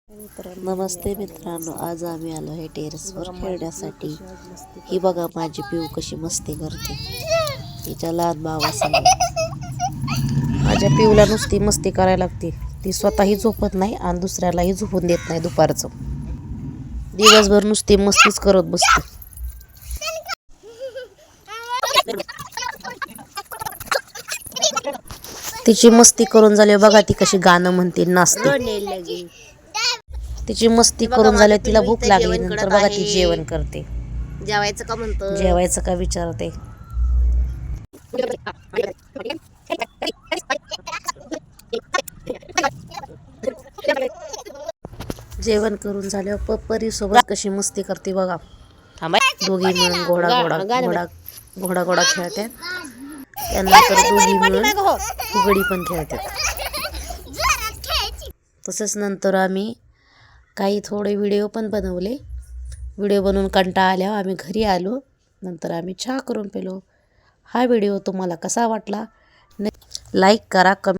नमस्ते मित्रांनो, आज आम्ही आलो आहे टेरेसवर खेळण्यासाठी. ही बघा माझी पिऊ कशी मस्ती करते तिच्या लहान भावासंग. माझ्या पिऊला नुसती मस्ती करायला लागते. ती स्वतःही झोपत नाही आणि दुसऱ्यालाही झोपून देत नाही. दुपारचं दिवसभर नुसती मस्तीच करत बसते. तिची मस्ती करून झाली बघा, ती कशी गाणं म्हणते, नाचते. तिची मस्ती करून झाली, तिला भूक लागली, नंतर बघा ती जेवण करते. जेवायचं का म्हणतो? जेवायचं का विचारते. जेवण करून झाल्यावर परी सोबत कशी मस्ती करते बघा. दोघी मिळून घोडा घोडा खेळतात. त्यानंतर दोघी मिळून फुगडी पण खेळतात. तसंच नंतर आम्ही काही थोडे व्हिडिओ पण बनवले. व्हिडिओ बनवून कंटाळा आल्यावर आम्ही घरी आलो. नंतर आम्ही चहा करून पिलो. हा व्हिडिओ तुम्हाला कसा वाटला लाईक करा, कमेंट